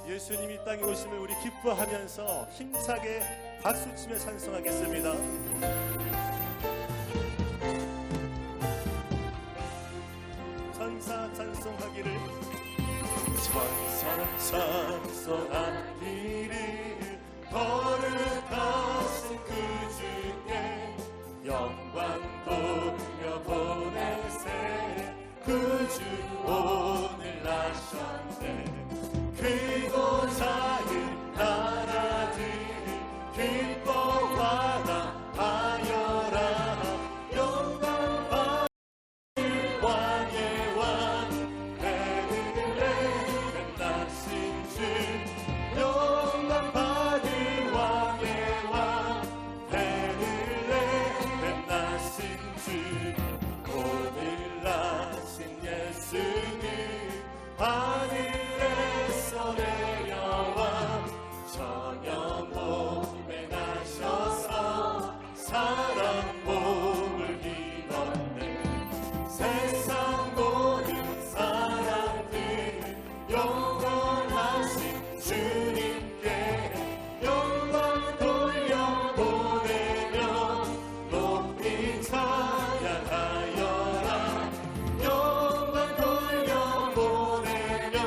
예수님이 이 땅에 오심을 우리 기뻐하면서 힘차게 박수치며 찬송하겠습니다. 천사 찬송하기를, 천사 찬송하기를, 거룩하신 그 주께 영광 돌려보내세. 그 주 오늘 나셨네. 크고 작은 나라들이 기뻐하라 하여라. 영광 받을 왕의 왕, 베들레헴 나신 주. 영광 받을 왕의 왕, 베들레헴 나신 주. 오늘 나신 예수님 하늘에서 내려와 천연 몸에 나셔서 사랑 몸을 입었네. 세상 모든 사람들 영원하신 주님께 영광 돌려보내며 높이 찬양하여라. 영광 돌려보내며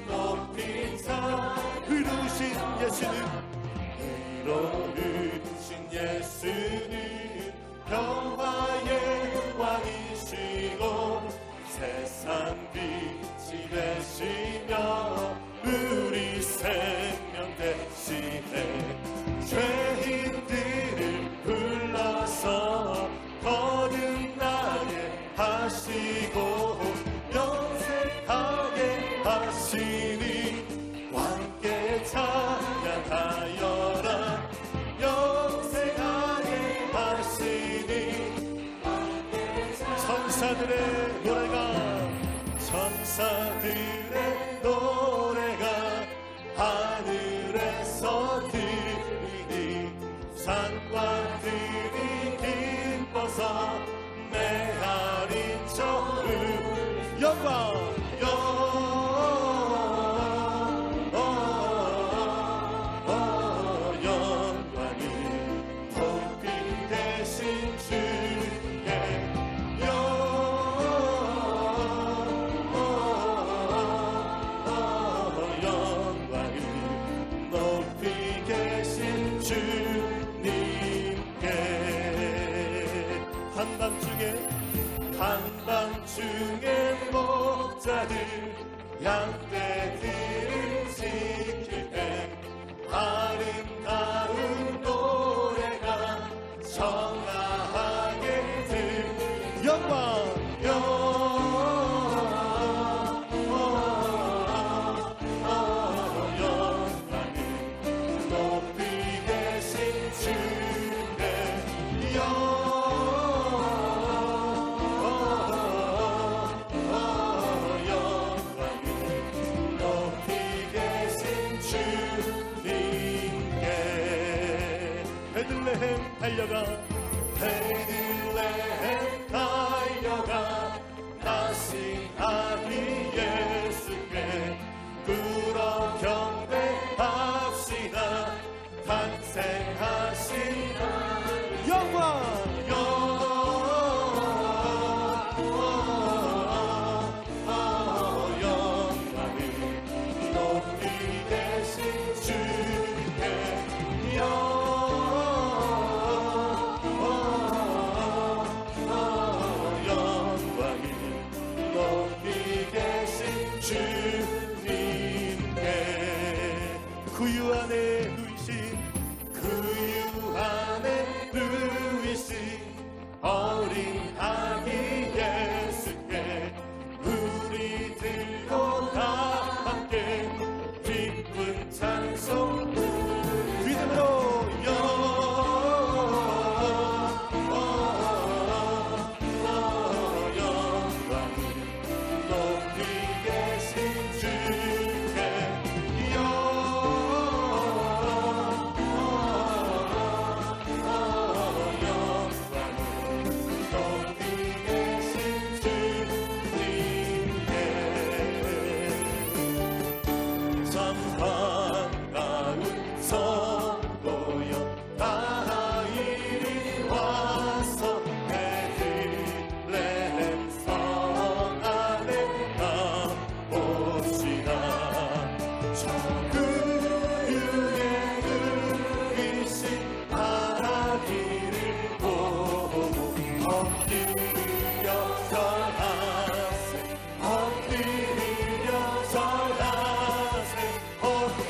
높이 찬양. 의로우신 예수님, 의로우신 예수님 평화의 왕이시고 세상 빛이 되시며 우리 생명 되시네. 죄인들을 불러서 거듭나게 하시고 영생하게 하시니 함께 찬양하여라. 영생하게 하시니 천사들의 노래가, 천사들의 노래가 하늘에서 들리니 산과 들이 기뻐서 메아린 저를 영광 영광이 높이 계신 주께 영광이 높이 계신 주님께. 한밤중에 목자들 양떼들을 지킬 때 아름다운 노래가 청하게 들 영광 영광을 높이 계신 주께 베들레헴 달려가, 베들레헴 달려가 나신 아기 예수께 불어 경배합시다. 탄생하신 영광 영광을 높이 계신 주께 구유 안에 누이신 어린 아기 예수께 우리들과 다 함께 기쁜 찬송 믿음으로 영광을 높이 계신 주께 영광을 참 반가운 성도여 다 이리 와서 베들레헴 성 안에 나옵시다. 저 그유의 의신 바라기를 보고 엎드려 절하세 엎드려 절하세 엎드려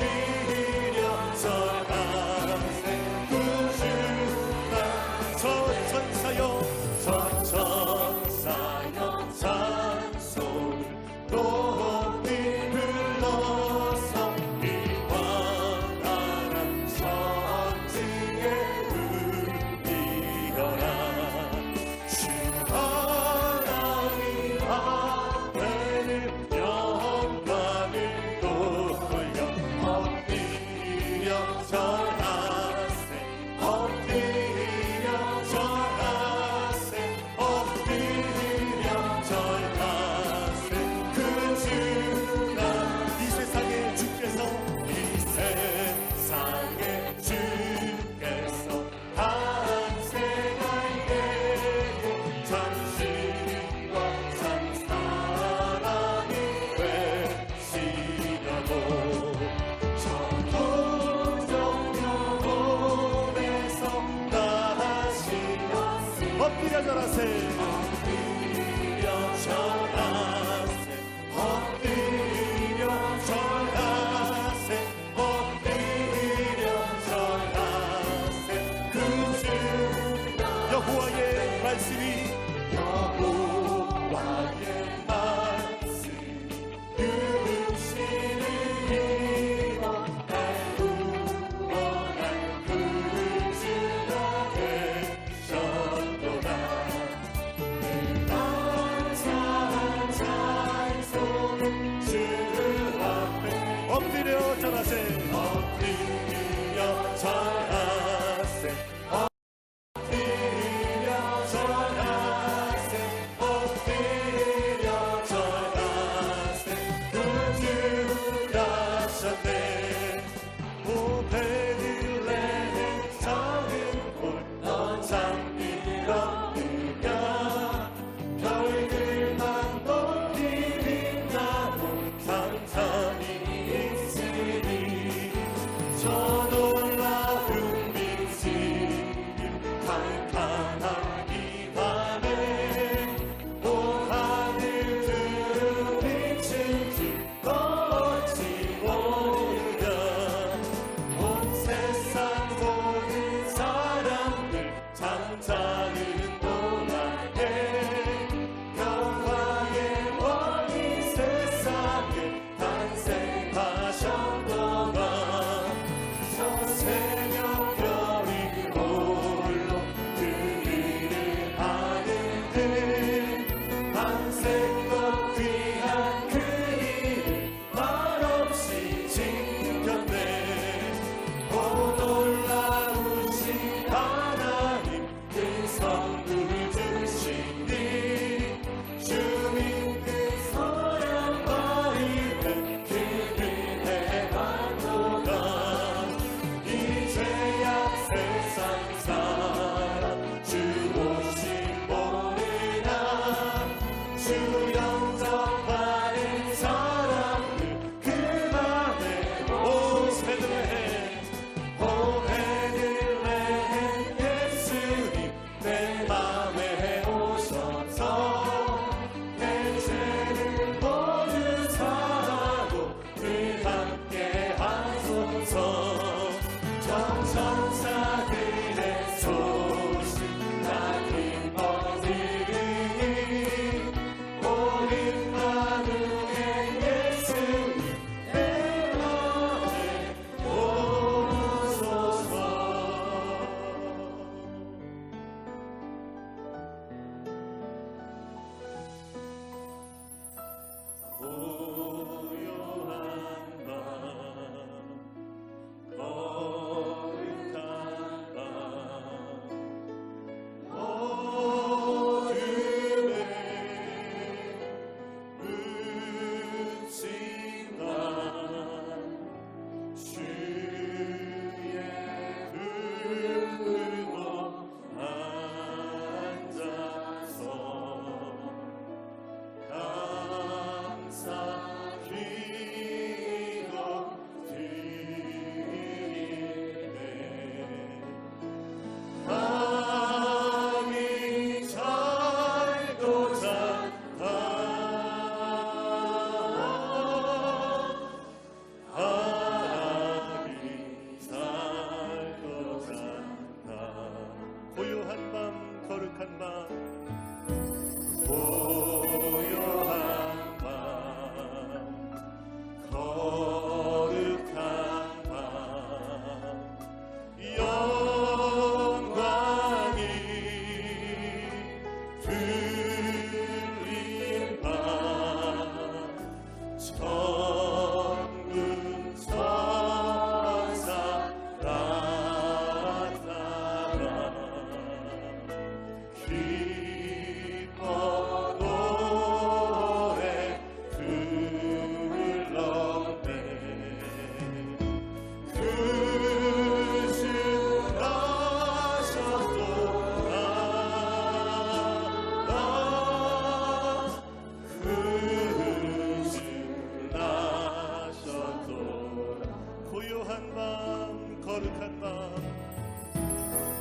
거룩한 밤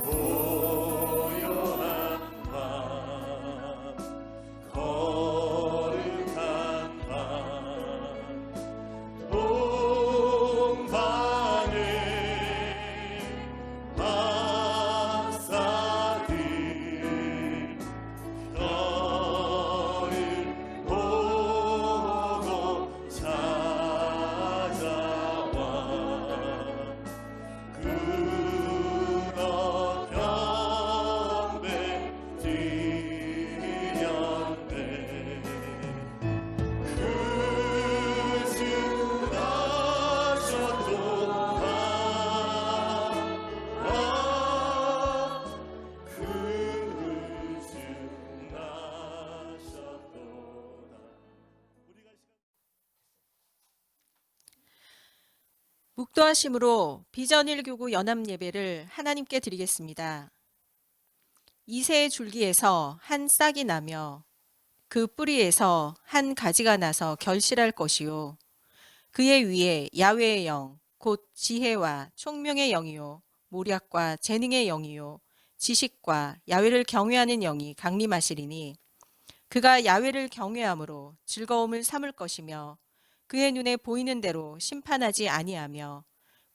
고요한 밤 거룩한 밤 온 밤에 박사들 너를 보고 찾아와 그런 경배 드렸네 그 주 나셨도다 그 주 나셨도다 우리가 묵도하심으로 비전일교구 연합예배를 하나님께 드리겠습니다. 이새의 줄기에서 한 싹이 나며 그 뿌리에서 한 가지가 나서 결실할 것이요 그의 위에 야훼의 영 곧 지혜와 총명의 영이요 모략과 재능의 영이요 지식과 야훼를 경외하는 영이 강림하시리니 그가 야훼를 경외함으로 즐거움을 삼을 것이며 그의 눈에 보이는 대로 심판하지 아니하며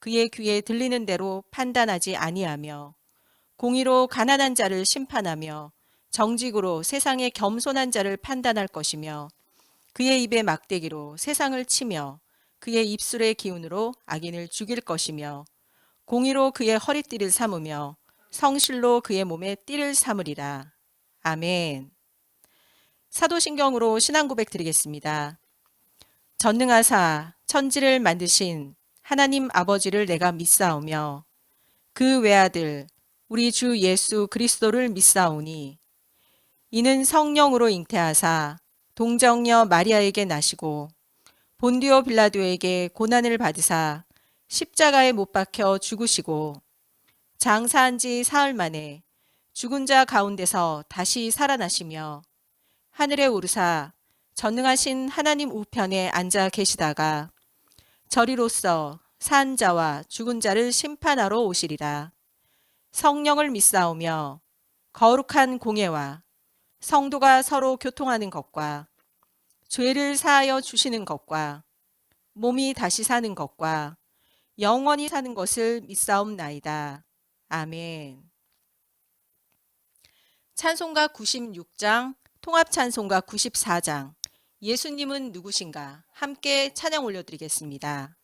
그의 귀에 들리는 대로 판단하지 아니하며 공의로 가난한 자를 심판하며 정직으로 세상의 겸손한 자를 판단할 것이며 그의 입의 막대기로 세상을 치며 그의 입술의 기운으로 악인을 죽일 것이며 공의로 그의 허리띠를 삼으며 성실로 그의 몸에 띠를 삼으리라. 아멘. 사도신경으로 신앙고백 드리겠습니다. 전능하사 천지를 만드신 하나님 아버지를 내가 믿사오며 그 외아들 우리 주 예수 그리스도를 믿사오니 이는 성령으로 잉태하사 동정녀 마리아에게 나시고 본디오 빌라도에게 고난을 받으사 십자가에 못 박혀 죽으시고 장사한 지 사흘 만에 죽은 자 가운데서 다시 살아나시며 하늘에 오르사 전능하신 하나님 우편에 앉아 계시다가 저리로서 산 자와 죽은 자를 심판하러 오시리라. 성령을 믿사오며 거룩한 공예와 성도가 서로 교통하는 것과 죄를 사하여 주시는 것과 몸이 다시 사는 것과 영원히 사는 것을 믿사옵나이다. 아멘. 찬송가 96장, 통합찬송가 94장, 예수님은 누구신가 함께 찬양 올려드리겠습니다.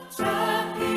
잡히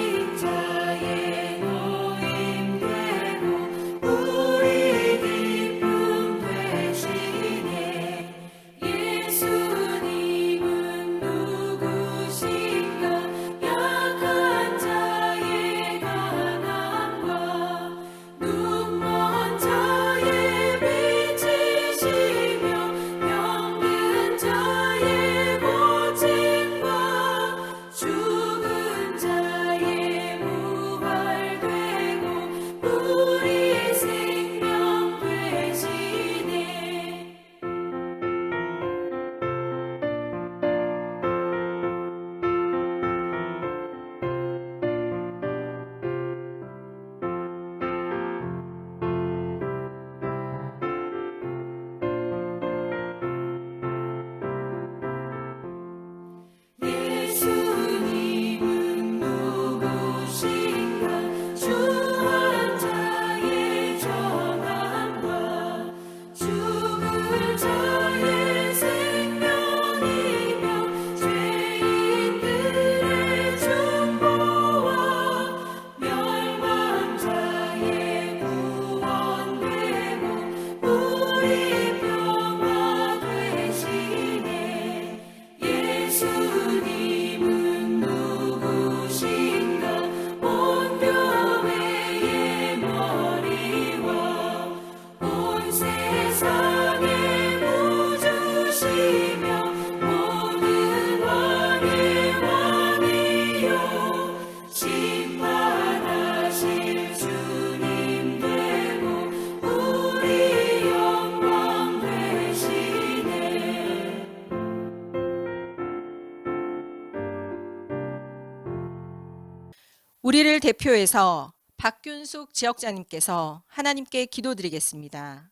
우리를 대표해서 박균숙 지역장님께서 하나님께 기도드리겠습니다.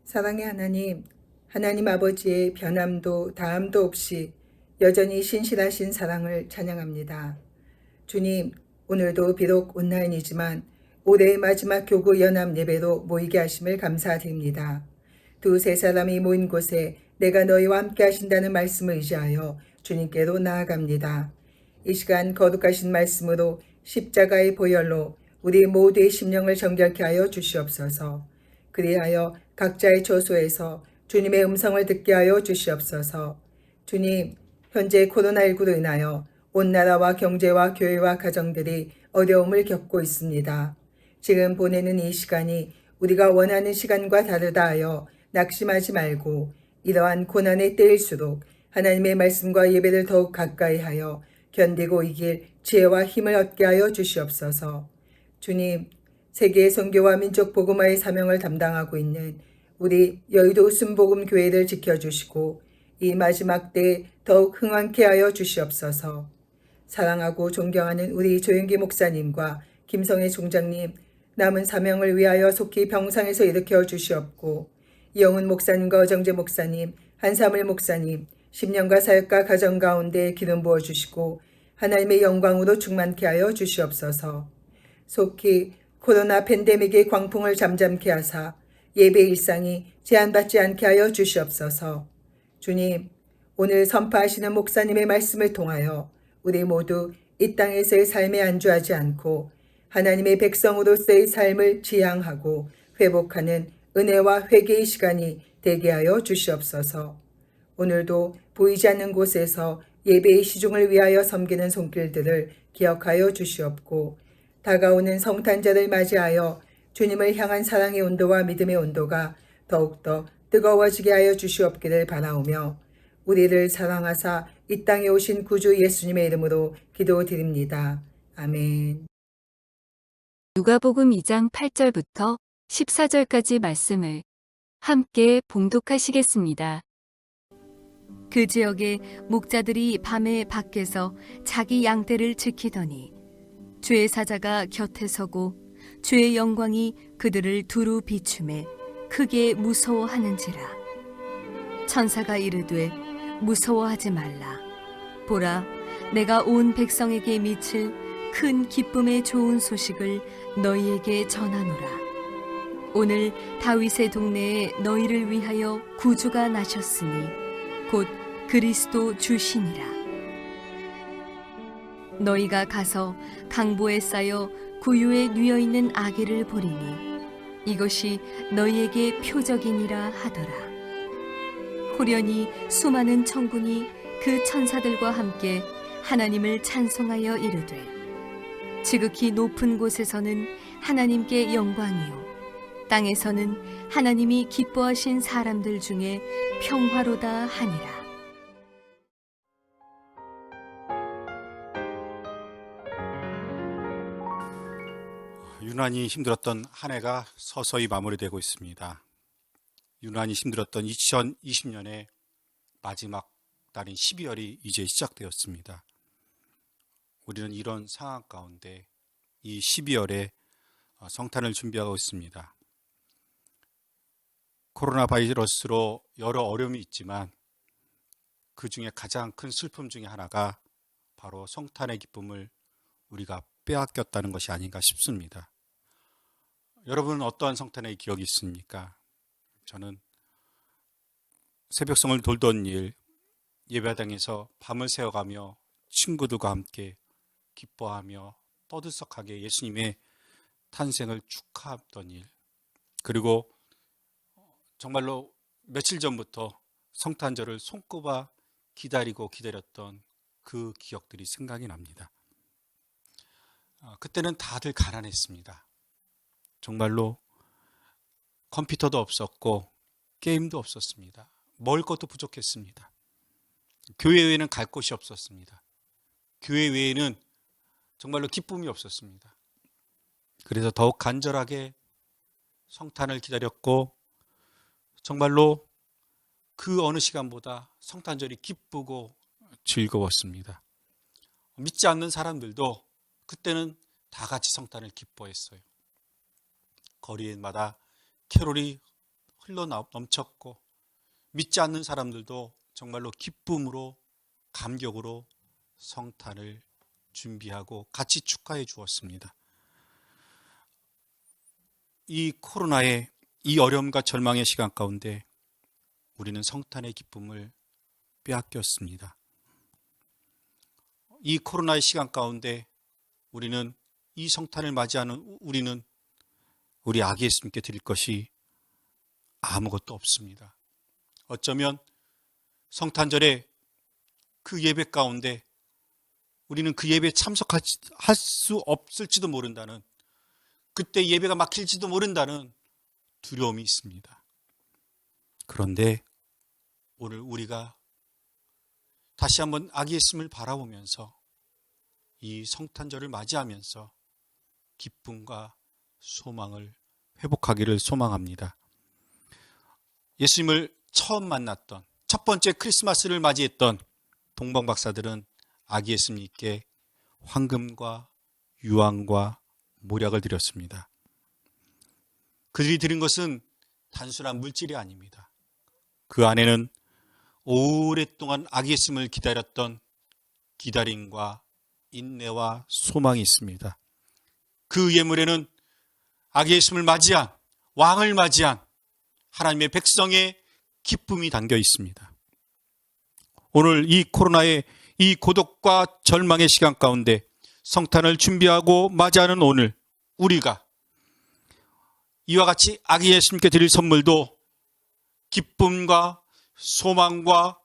사랑의 하나님, 하나님 아버지의 변함도 다함도 없이 여전히 신실하신 사랑을 찬양합니다. 주님, 오늘도 비록 온라인이지만 올해의 마지막 교구 연합 예배로 모이게 하심을 감사드립니다. 두세 사람이 모인 곳에 내가 너희와 함께 하신다는 말씀을 의지하여 주님께로 나아갑니다. 이 시간 거룩하신 말씀으로 십자가의 보혈로 우리 모두의 심령을 정결케 하여 주시옵소서. 그리하여 각자의 처소에서 주님의 음성을 듣게 하여 주시옵소서. 주님, 현재 코로나19로 인하여 온 나라와 경제와 교회와 가정들이 어려움을 겪고 있습니다. 지금 보내는 이 시간이 우리가 원하는 시간과 다르다 하여 낙심하지 말고 이러한 고난의 때일수록 하나님의 말씀과 예배를 더욱 가까이 하여 견디고 이길 지혜와 힘을 얻게 하여 주시옵소서. 주님, 세계의 선교와 민족 복음화의 사명을 담당하고 있는 우리 여의도 순복음 교회를 지켜주시고 이 마지막 때에 더욱 흥왕케 하여 주시옵소서. 사랑하고 존경하는 우리 조영기 목사님과 김성애 총장님, 남은 사명을 위하여 속히 병상에서 일으켜 주시옵고 이영훈 목사님과 어정재 목사님, 한사물 목사님, 10년과 사역과 가정 가운데 기름 부어주시고 하나님의 영광으로 충만케 하여 주시옵소서. 속히 코로나 팬데믹의 광풍을 잠잠케 하사 예배 일상이 제한받지 않게 하여 주시옵소서. 주님, 오늘 선포하시는 목사님의 말씀을 통하여 우리 모두 이 땅에서의 삶에 안주하지 않고 하나님의 백성으로서의 삶을 지향하고 회복하는 은혜와 회개의 시간이 되게 하여 주시옵소서. 오늘도 보이지 않는 곳에서 예배의 시중을 위하여 섬기는 손길들을 기억하여 주시옵고 다가오는 성탄절을 맞이하여 주님을 향한 사랑의 온도와 믿음의 온도가 더욱더 뜨거워지게 하여 주시옵기를 바라오며 우리를 사랑하사 이 땅에 오신 구주 예수님의 이름으로 기도드립니다. 아멘. 누가복음 2장 8절부터 14절까지 말씀을 함께 봉독하시겠습니다. 그 지역에 목자들이 밤에 밖에서 자기 양떼를 지키더니 주의 사자가 곁에 서고 주의 영광이 그들을 두루 비추매 크게 무서워하는지라. 천사가 이르되 무서워하지 말라. 보라, 내가 온 백성에게 미칠 큰 기쁨의 좋은 소식을 너희에게 전하노라. 오늘 다윗의 동네에 너희를 위하여 구주가 나셨으니 곧 그리스도 주시니라. 너희가 가서 강보에 쌓여 구유에 뉘어 있는 아기를 보리니 이것이 너희에게 표적이니라 하더라. 호련히 수많은 천군이 그 천사들과 함께 하나님을 찬송하여 이르되 지극히 높은 곳에서는 하나님께 영광이요 땅에서는 하나님이 기뻐하신 사람들 중에 평화로다 하니라. 유난히 힘들었던 한 해가 서서히 마무리되고 있습니다. 유난히 힘들었던 2020년의 마지막 달인 12월이 이제 시작되었습니다. 우리는 이런 상황 가운데 이 12월에 성탄을 준비하고 있습니다. 코로나 바이러스로 여러 어려움이 있지만 그 중에 가장 큰 슬픔 중에 하나가 바로 성탄의 기쁨을 우리가 빼앗겼다는 것이 아닌가 싶습니다. 여러분은 어떠한 성탄의 기억이 있습니까? 저는 새벽성을 돌던 일, 예배당에서 밤을 새워가며 친구들과 함께 기뻐하며 떠들썩하게 예수님의 탄생을 축하하던 일, 그리고 정말로 며칠 전부터 성탄절을 손꼽아 기다렸던 그 기억들이 생각이 납니다. 그때는 다들 가난했습니다. 정말로 컴퓨터도 없었고 게임도 없었습니다. 먹을 것도 부족했습니다. 교회 외에는 갈 곳이 없었습니다. 교회 외에는 정말로 기쁨이 없었습니다. 그래서 더욱 간절하게 성탄을 기다렸고 정말로 그 어느 시간보다 성탄절이 기쁘고 즐거웠습니다. 믿지 않는 사람들도 그때는 다 같이 성탄을 기뻐했어요. 거리마다 캐롤이 흘러넘쳤고 믿지 않는 사람들도 정말로 기쁨으로 감격으로 성탄을 준비하고 같이 축하해 주었습니다. 이 코로나의 이 어려움과 절망의 시간 가운데 우리는 성탄의 기쁨을 빼앗겼습니다. 이 코로나의 시간 가운데 우리는 이 성탄을 맞이하는 우리는 우리 아기 예수님께 드릴 것이 아무것도 없습니다. 어쩌면 성탄절에 그 예배 가운데 우리는 그 예배에 참석할 수 없을지도 모른다는, 그때 예배가 막힐지도 모른다는 두려움이 있습니다. 그런데 오늘 우리가 다시 한번 아기 예수님을 바라보면서 이 성탄절을 맞이하면서 기쁨과 소망을 회복하기를 소망합니다. 예수님을 처음 만났던 첫 번째 크리스마스를 맞이했던 동방박사들은 아기 예수님께 황금과 유황과 모략을 드렸습니다. 그들이 드린 것은 단순한 물질이 아닙니다. 그 안에는 오랫동안 아기 예수님을 기다렸던 기다림과 인내와 소망이 있습니다. 그 예물에는 아기 예수님을 맞이한, 왕을 맞이한 하나님의 백성의 기쁨이 담겨 있습니다. 오늘 이 코로나의 이 고독과 절망의 시간 가운데 성탄을 준비하고 맞이하는 오늘, 우리가 이와 같이 아기 예수님께 드릴 선물도 기쁨과 소망과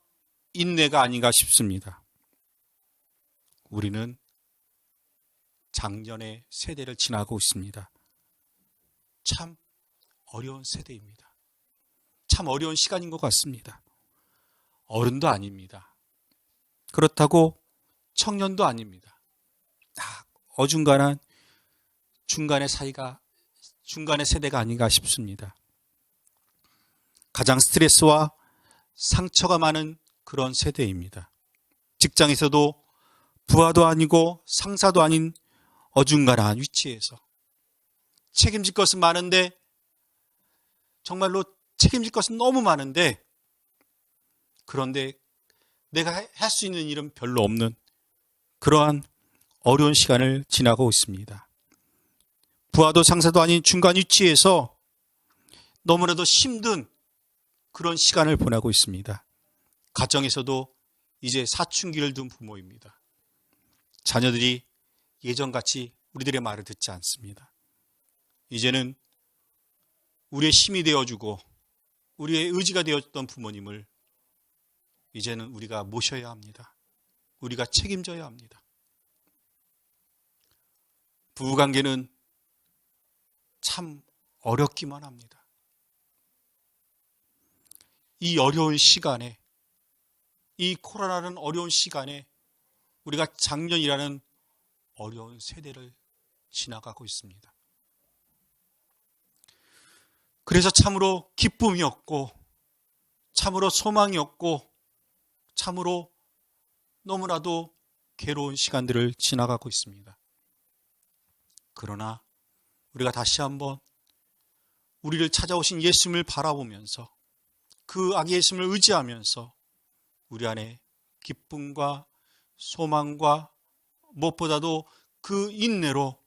인내가 아닌가 싶습니다. 우리는 작년의 세대를 지나고 있습니다. 참 어려운 세대입니다. 참 어려운 시간인 것 같습니다. 어른도 아닙니다. 그렇다고 청년도 아닙니다. 다 어중간한 중간의 사이가, 중간의 세대가 아닌가 싶습니다. 가장 스트레스와 상처가 많은 그런 세대입니다. 직장에서도 부하도 아니고 상사도 아닌 어중간한 위치에서 책임질 것은 많은데, 정말로 책임질 것은 너무 많은데, 그런데 내가 할 수 있는 일은 별로 없는 그러한 어려운 시간을 지나고 있습니다. 부하도 상사도 아닌 중간 위치에서 너무나도 힘든 그런 시간을 보내고 있습니다. 가정에서도 이제 사춘기를 둔 부모입니다. 자녀들이 예전같이 우리들의 말을 듣지 않습니다. 이제는 우리의 힘이 되어주고 우리의 의지가 되었던 부모님을 이제는 우리가 모셔야 합니다. 우리가 책임져야 합니다. 부부관계는 참 어렵기만 합니다. 이 어려운 시간에, 이 코로나라는 어려운 시간에 우리가 작년이라는 어려운 세대를 지나가고 있습니다. 그래서 참으로 기쁨이 없고, 참으로 소망이 없고, 참으로 너무나도 괴로운 시간들을 지나가고 있습니다. 그러나 우리가 다시 한번 우리를 찾아오신 예수님을 바라보면서, 그 아기 예수님을 의지하면서 우리 안에 기쁨과 소망과 무엇보다도 그 인내로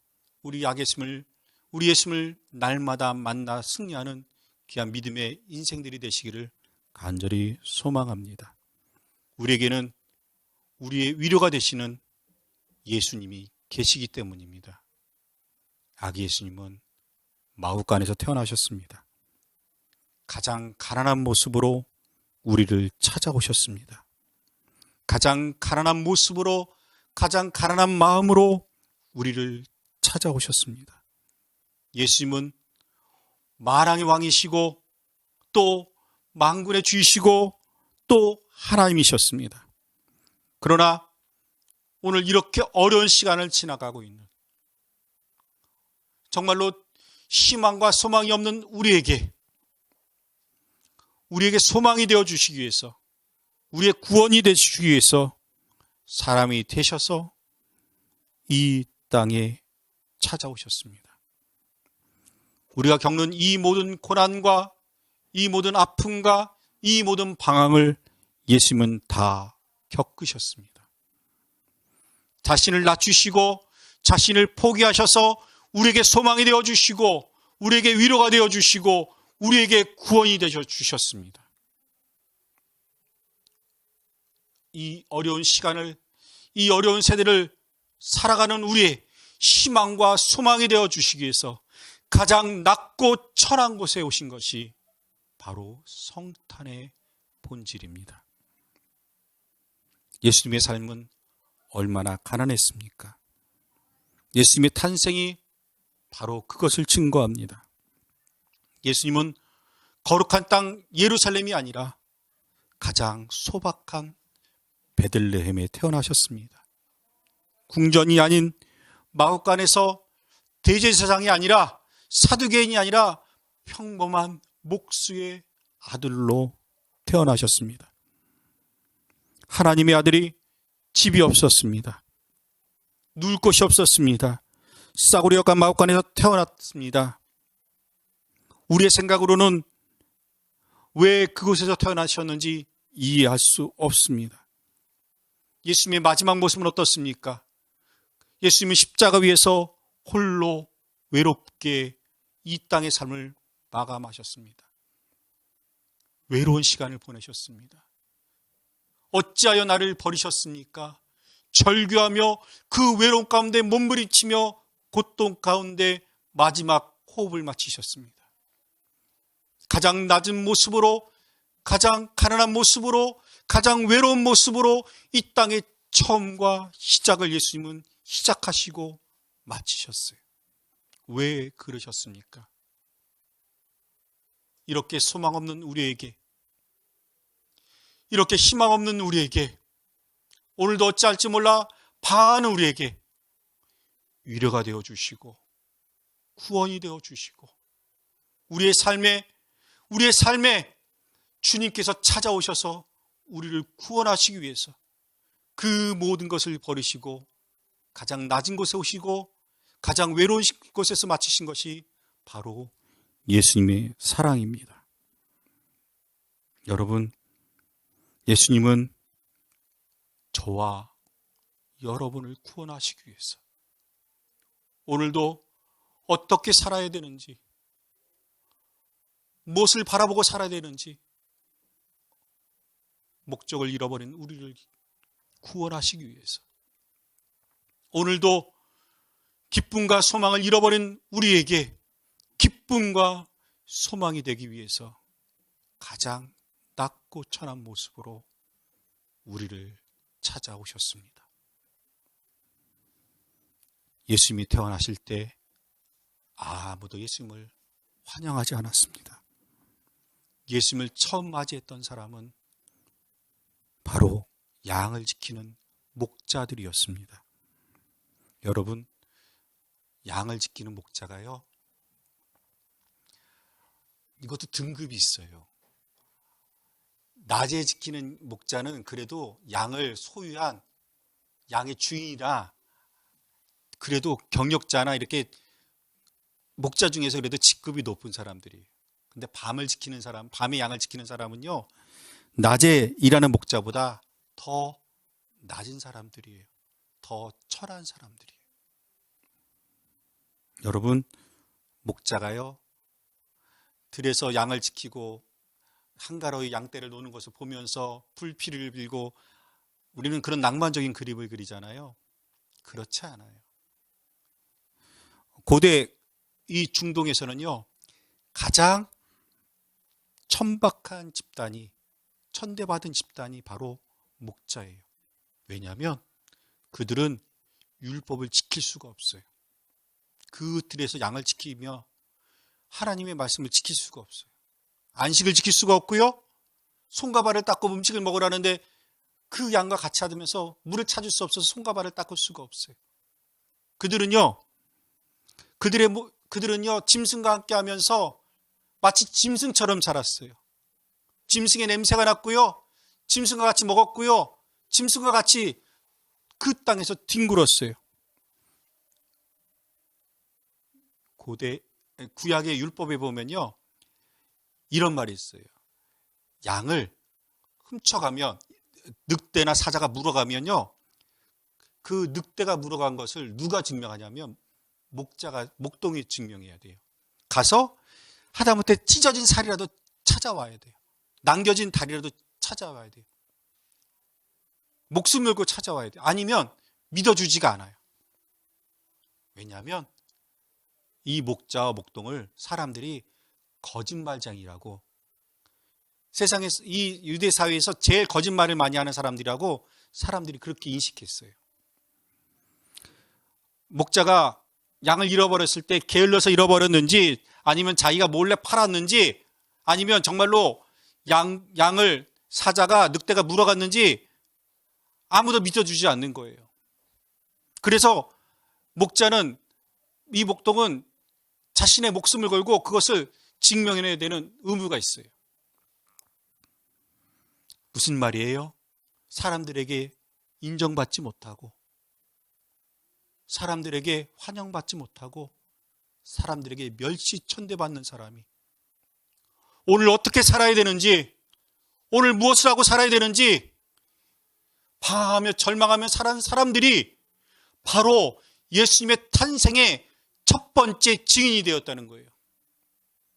우리 아기 예수님을, 우리 예수님을 날마다 만나 승리하는 귀한 믿음의 인생들이 되시기를 간절히 소망합니다. 우리에게는 우리의 위로가 되시는 예수님이 계시기 때문입니다. 아기 예수님은 마구간에서 태어나셨습니다. 가장 가난한 모습으로 우리를 찾아오셨습니다. 가장 가난한 모습으로, 가장 가난한 마음으로 우리를 찾아오셨습니다. 예수님은 만왕의 왕이시고 또 만군의 주이시고 또 하나님이셨습니다. 그러나 오늘 이렇게 어려운 시간을 지나가고 있는, 정말로 희망과 소망이 없는 우리에게 소망이 되어 주시기 위해서, 우리의 구원이 되시기 위해서 사람이 되셔서 이 땅에 찾아오셨습니다. 우리가 겪는 이 모든 고난과 이 모든 아픔과 이 모든 방황을 예수님은 다 겪으셨습니다. 자신을 낮추시고 자신을 포기하셔서 우리에게 소망이 되어주시고 우리에게 위로가 되어주시고 우리에게 구원이 되어주셨습니다. 이 어려운 시간을, 이 어려운 세대를 살아가는 우리의 희망과 소망이 되어주시기 위해서 가장 낮고 천한 곳에 오신 것이 바로 성탄의 본질입니다. 예수님의 삶은 얼마나 가난했습니까? 예수님의 탄생이 바로 그것을 증거합니다. 예수님은 거룩한 땅 예루살렘이 아니라 가장 소박한 베들레헴에 태어나셨습니다. 궁전이 아닌 마구간에서 대제사장이 아니라 사두개인이 아니라 평범한 목수의 아들로 태어나셨습니다. 하나님의 아들이 집이 없었습니다. 누울 곳이 없었습니다. 싸구려 역간 마구간에서 태어났습니다. 우리의 생각으로는 왜 그곳에서 태어나셨는지 이해할 수 없습니다. 예수님의 마지막 모습은 어떻습니까? 예수님은 십자가 위에서 홀로 외롭게 이 땅의 삶을 마감하셨습니다. 외로운 시간을 보내셨습니다. 어찌하여 나를 버리셨습니까? 절규하며 그 외로움 가운데 몸부림치며 고통 가운데 마지막 호흡을 마치셨습니다. 가장 낮은 모습으로, 가장 가난한 모습으로, 가장 외로운 모습으로 이 땅의 처음과 시작을 예수님은 시작하시고 마치셨어요. 왜 그러셨습니까? 이렇게 소망 없는 우리에게, 이렇게 희망 없는 우리에게, 오늘도 어찌할지 몰라 방황하는 우리에게 위로가 되어주시고 구원이 되어주시고 우리의 삶에 주님께서 찾아오셔서 우리를 구원하시기 위해서 그 모든 것을 버리시고 가장 낮은 곳에 오시고 가장 외로운 곳에서 마치신 것이 바로 예수님의 사랑입니다. 여러분, 예수님은 저와 여러분을 구원하시기 위해서 오늘도 어떻게 살아야 되는지, 무엇을 바라보고 살아야 되는지 목적을 잃어버린 우리를 구원하시기 위해서, 오늘도 기쁨과 소망을 잃어버린 우리에게 기쁨과 소망이 되기 위해서 가장 낮고 천한 모습으로 우리를 찾아오셨습니다. 예수님이 태어나실 때 아무도 예수님을 환영하지 않았습니다. 예수님을 처음 맞이했던 사람은 바로 양을 지키는 목자들이었습니다. 여러분, 양을 지키는 목자가요, 이것도 등급이 있어요. 낮에 지키는 목자는 그래도 양을 소유한 양의 주인이라 그래도 경력자나 이렇게 목자 중에서 그래도 직급이 높은 사람들이에요. 근데 밤을 지키는 사람, 밤에 양을 지키는 사람은요, 낮에 일하는 목자보다 더 낮은 사람들이에요. 더 철한 사람들이에요. 여러분, 목자가요, 들에서 양을 지키고 한가로이 양떼를 노는 것을 보면서 불피를 빌고 우리는 그런 낭만적인 그림을 그리잖아요. 그렇지 않아요. 고대 이 중동에서는요, 가장 천박한 집단이, 천대받은 집단이 바로 목자예요. 왜냐하면 그들은 율법을 지킬 수가 없어요. 그 들에서 양을 지키며 하나님의 말씀을 지킬 수가 없어요. 안식을 지킬 수가 없고요, 손과 발을 닦고 음식을 먹으라는데 그 양과 같이 하면서 물을 찾을 수 없어서 손과 발을 닦을 수가 없어요. 그들은요 짐승과 함께 하면서 마치 짐승처럼 자랐어요. 짐승의 냄새가 났고요, 짐승과 같이 먹었고요, 짐승과 같이 그 땅에서 뒹굴었어요. 구약의 율법에 보면요, 이런 말이 있어요. 양을 훔쳐가면, 늑대나 사자가 물어가면요, 그 늑대가 물어간 것을 누가 증명하냐면 목동이 증명해야 돼요. 가서 하다못해 찢어진 살이라도 찾아와야 돼요. 남겨진 다리라도 찾아와야 돼요. 목숨 걸고 찾아와야 돼요. 아니면 믿어주지가 않아요. 왜냐하면 이 목자와 목동을 사람들이 거짓말쟁이라고, 세상에서, 이 유대 사회에서 제일 거짓말을 많이 하는 사람들이라고 사람들이 그렇게 인식했어요. 목자가 양을 잃어버렸을 때 게을러서 잃어버렸는지, 아니면 자기가 몰래 팔았는지, 아니면 정말로 양을 사자가, 늑대가 물어갔는지 아무도 믿어주지 않는 거예요. 그래서 목자는, 이 목동은 자신의 목숨을 걸고 그것을 증명해내야 되는 의무가 있어요. 무슨 말이에요? 사람들에게 인정받지 못하고, 사람들에게 환영받지 못하고, 사람들에게 멸시천대받는 사람이 오늘 어떻게 살아야 되는지, 오늘 무엇을 하고 살아야 되는지 방황하며 절망하며 살아가는 사람들이 바로 예수님의 탄생의 첫 번째 증인이 되었다는 거예요.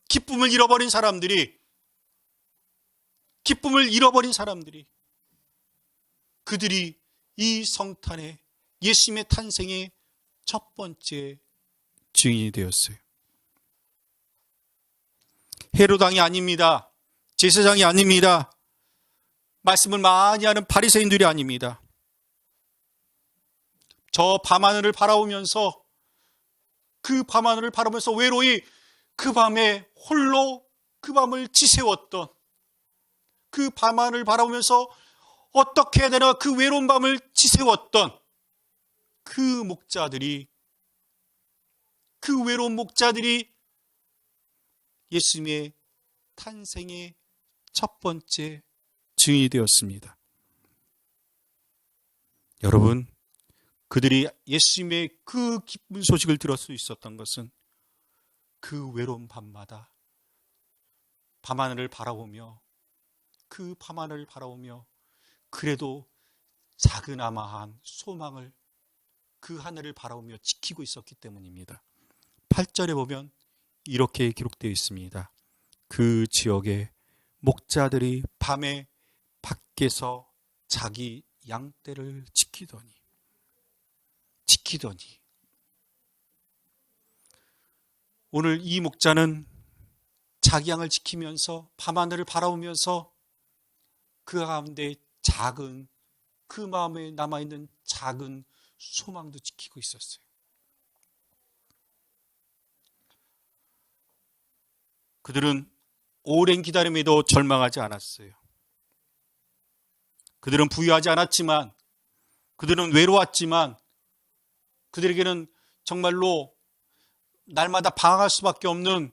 기쁨을 잃어버린 사람들이, 그들이 이 성탄의, 예수님의 탄생의 첫 번째 증인이 되었어요. 헤로당이 아닙니다. 제사장이 아닙니다. 말씀을 많이 하는 바리새인들이 아닙니다. 저 밤하늘을 바라보면서, 그 밤하늘을 바라보면서 외로이 그 밤에 홀로 그 밤을 지새웠던, 그 밤하늘을 바라보면서 어떻게 해야 되나 그 외로운 밤을 지새웠던 그 목자들이, 그 외로운 목자들이 예수님의 탄생의 첫 번째 증인이 되었습니다. 여러분, 그들이 예수님의 그 기쁜 소식을 들을 수 있었던 것은 그 외로운 밤마다 밤하늘을 바라보며, 그 밤하늘을 바라보며 그래도 작은아마한 소망을 그 하늘을 바라보며 지키고 있었기 때문입니다. 8절에 보면 이렇게 기록되어 있습니다. 그 지역의 목자들이 밤에 밖에서 자기 양떼를 지키더니 오늘 이 목자는 자기 양을 지키면서 밤하늘을 바라보면서 그 가운데 작은, 그 마음에 남아있는 작은 소망도 지키고 있었어요. 그들은 오랜 기다림에도 절망하지 않았어요. 그들은 부유하지 않았지만, 그들은 외로웠지만, 그들에게는 정말로 날마다 방황할 수밖에 없는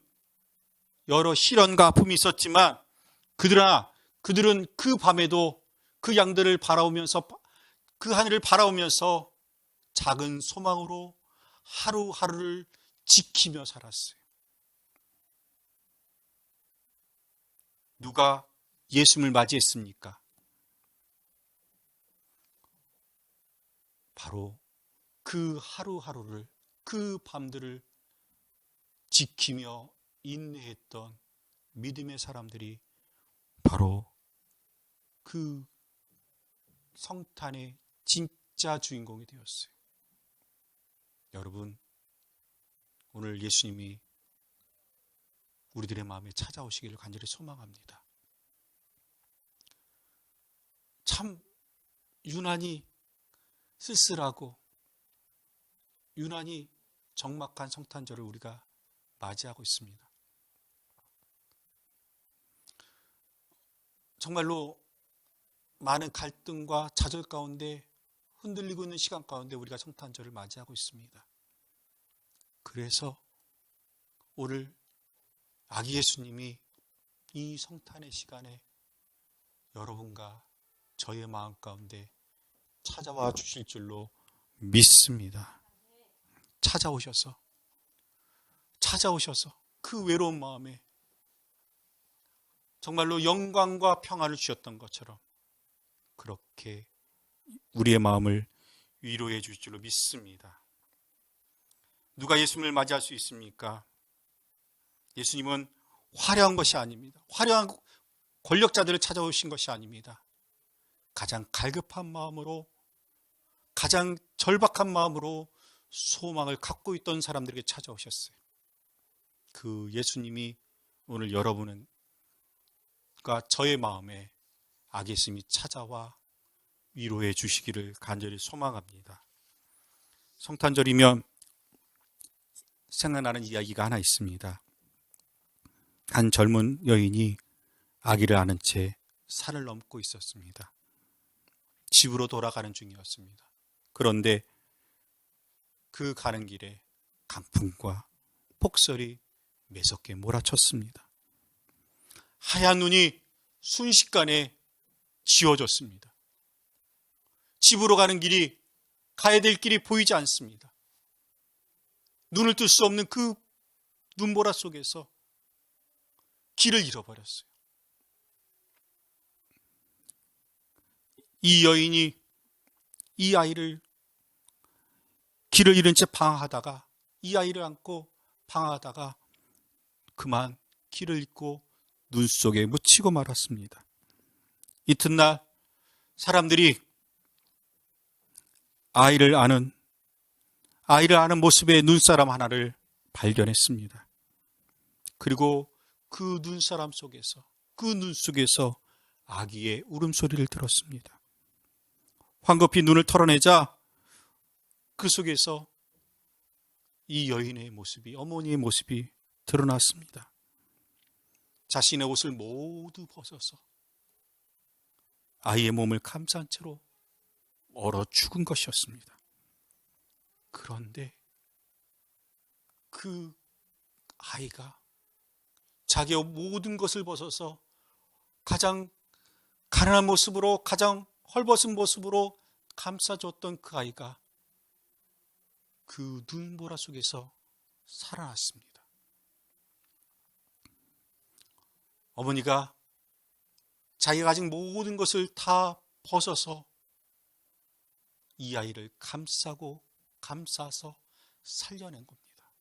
여러 시련과 아픔이 있었지만, 그들은 그 밤에도 그 양들을 바라보면서, 그 하늘을 바라보면서 작은 소망으로 하루하루를 지키며 살았어요. 누가 예수님을 맞이했습니까? 바로 그 하루하루를, 그 밤들을 지키며 인내했던 믿음의 사람들이 바로 그 성탄의 진짜 주인공이 되었어요. 여러분, 오늘 예수님이 우리들의 마음에 찾아오시기를 간절히 소망합니다. 참 유난히 쓸쓸하고 유난히 적막한 성탄절을 우리가 맞이하고 있습니다. 정말로 많은 갈등과 좌절 가운데 흔들리고 있는 시간 가운데 우리가 성탄절을 맞이하고 있습니다. 그래서 오늘 아기 예수님이 이 성탄의 시간에 여러분과 저의 마음 가운데 찾아와 주실 줄로 믿습니다. 찾아오셔서 그 외로운 마음에 정말로 영광과 평안을 주셨던 것처럼 그렇게 우리의 마음을 위로해 주실 줄로 믿습니다. 누가 예수님을 맞이할 수 있습니까? 예수님은 화려한 것이 아닙니다. 화려한 권력자들을 찾아오신 것이 아닙니다. 가장 갈급한 마음으로, 가장 절박한 마음으로 소망을 갖고 있던 사람들에게 찾아오셨어요. 그 예수님이 오늘 여러분과 저의 마음에 악의 예수님이 찾아와 위로해 주시기를 간절히 소망합니다. 성탄절이면 생각나는 이야기가 하나 있습니다. 한 젊은 여인이 아기를 안은 채 산을 넘고 있었습니다. 집으로 돌아가는 중이었습니다. 그런데 그 가는 길에 강풍과 폭설이 매섭게 몰아쳤습니다. 하얀 눈이 순식간에 지워졌습니다. 집으로 가는 길이, 가야 될 길이 보이지 않습니다. 눈을 뜰 수 없는 그 눈보라 속에서 길을 잃어버렸어요. 이 여인이 이 아이를 길을 잃은 채 방황하다가 이 아이를 안고 방황하다가 그만 길을 잃고 눈 속에 묻히고 말았습니다. 이튿날 사람들이 아이를 아는 모습의 눈사람 하나를 발견했습니다. 그리고 그 눈사람 속에서, 그 눈 속에서 아기의 울음소리를 들었습니다. 황급히 눈을 털어내자 그 속에서 이 여인의 모습이, 어머니의 모습이 드러났습니다. 자신의 옷을 모두 벗어서 아이의 몸을 감싼 채로 얼어 죽은 것이었습니다. 그런데 그 아이가 자기의 모든 것을 벗어서 가장 가난한 모습으로, 가장 헐벗은 모습으로 감싸줬던 그 아이가 그 눈보라 속에서 살아났습니다. 어머니가 자기가 가진 모든 것을 다 벗어서 이 아이를 감싸고 감싸서 살려낸 겁니다.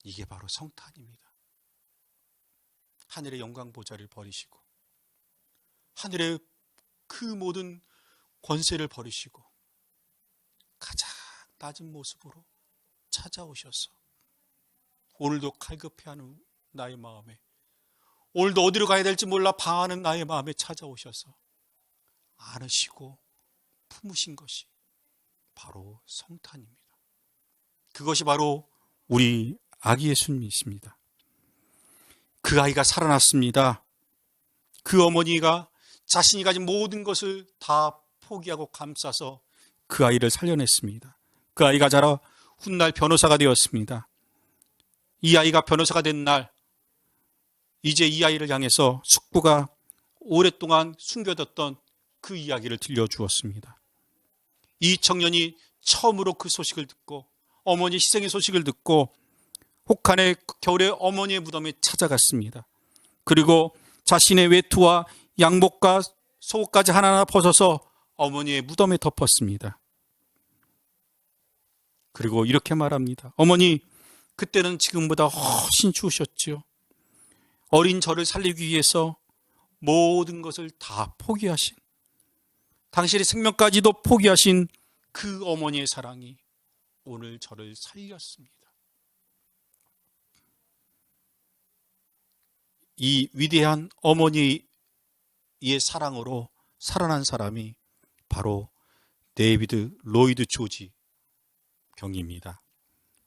이게 바로 성탄입니다. 하늘의 영광 보좌를 버리시고 하늘의 그 모든 권세를 버리시고 가장 낮은 모습으로 찾아오셔서 오늘도 칼급해하는 나의 마음에, 오늘도 어디로 가야 될지 몰라 방황하는 나의 마음에 찾아오셔서 안으시고 품으신 것이 바로 성탄입니다. 그것이 바로 우리 아기 예수님이십니다. 그 아이가 살아났습니다. 그 어머니가 자신이 가진 모든 것을 다 포기하고 감싸서 그 아이를 살려냈습니다. 그 아이가 자라 훗날 변호사가 되었습니다. 이 아이가 변호사가 된 날, 이제 이 아이를 향해서 숙부가 오랫동안 숨겨뒀던 그 이야기를 들려주었습니다. 이 청년이 처음으로 그 소식을 듣고, 어머니 희생의 소식을 듣고 혹한의 겨울에 어머니의 무덤에 찾아갔습니다. 그리고 자신의 외투와 양복과 속옷까지 하나하나 벗어서 어머니의 무덤에 덮었습니다. 그리고 이렇게 말합니다. 어머니, 그때는 지금보다 훨씬 추우셨지요. 어린 저를 살리기 위해서 모든 것을 다 포기하신, 당신의 생명까지도 포기하신 그 어머니의 사랑이 오늘 저를 살렸습니다. 이 위대한 어머니의 사랑으로 살아난 사람이 바로 데이비드 로이드 조지 병입니다.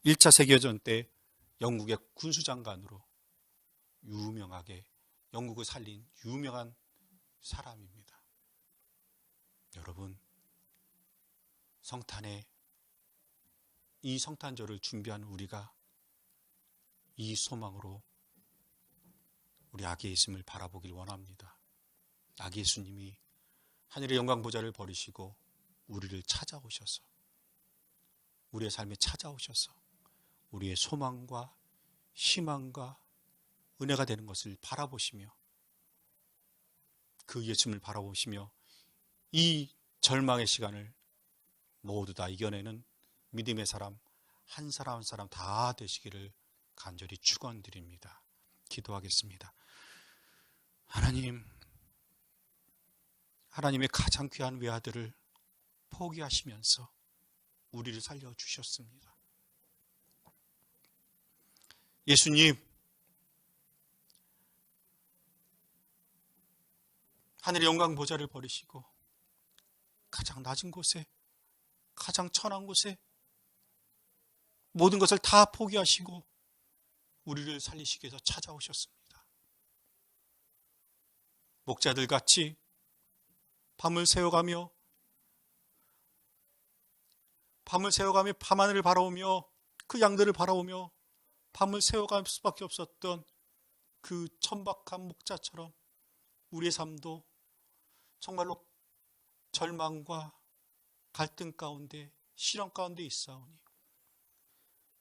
1차 세계대전 때 영국의 군수장관으로 유명하게 영국을 살린 유명한 사람입니다. 여러분, 성탄에 이 성탄절을 준비하는 우리가 이 소망으로 우리 아기 예수님을 바라보길 원합니다. 아기 예수님이 하늘의 영광 보좌를 버리시고 우리를 찾아오셔서, 우리의 삶에 찾아오셔서 우리의 소망과 희망과 은혜가 되는 것을 바라보시며, 그 예수님을 바라보시며 이 절망의 시간을 모두 다 이겨내는 믿음의 사람 한 사람 한 사람 다 되시기를 간절히 축원드립니다. 기도하겠습니다. 하나님의 가장 귀한 외아들을 포기하시면서 우리를 살려주셨습니다. 예수님, 하늘의 영광 보좌를 버리시고 가장 낮은 곳에, 가장 천한 곳에 모든 것을 다 포기하시고 우리를 살리시기 위해서 찾아오셨습니다. 목자들 같이 밤을 새워가며 밤하늘을 바라보며 그 양들을 바라보며 밤을 새워갈 수밖에 없었던 그 천박한 목자처럼 우리의 삶도 정말로 절망과 갈등 가운데, 시련 가운데 있사오니,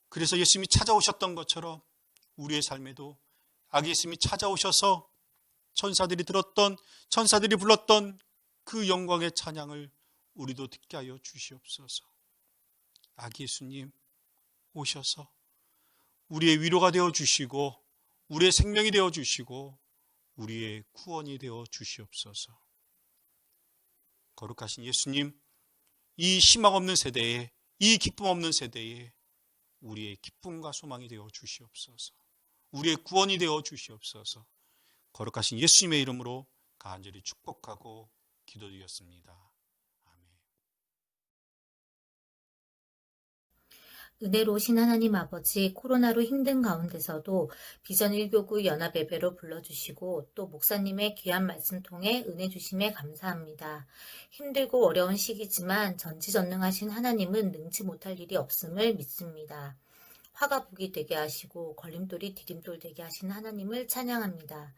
그래서 예수님이 찾아오셨던 것처럼 우리의 삶에도 아기 예수님이 찾아오셔서 천사들이 불렀던 그 영광의 찬양을 우리도 듣게 하여 주시옵소서. 아기 예수님 오셔서 우리의 위로가 되어 주시고, 우리의 생명이 되어 주시고, 우리의 구원이 되어 주시옵소서. 거룩하신 예수님, 이 희망 없는 세대에, 이 기쁨 없는 세대에 우리의 기쁨과 소망이 되어 주시옵소서. 우리의 구원이 되어 주시옵소서. 거룩하신 예수님의 이름으로 간절히 축복하고 기도드렸습니다. 아멘. 은혜로우신 하나님 아버지, 코로나로 힘든 가운데서도 비전 1교구 연합 예배로 불러주시고 또 목사님의 귀한 말씀 통해 은혜 주심에 감사합니다. 힘들고 어려운 시기지만 전지전능하신 하나님은 능치 못할 일이 없음을 믿습니다. 화가 북이 되게 하시고 걸림돌이 디딤돌 되게 하신 하나님을 찬양합니다.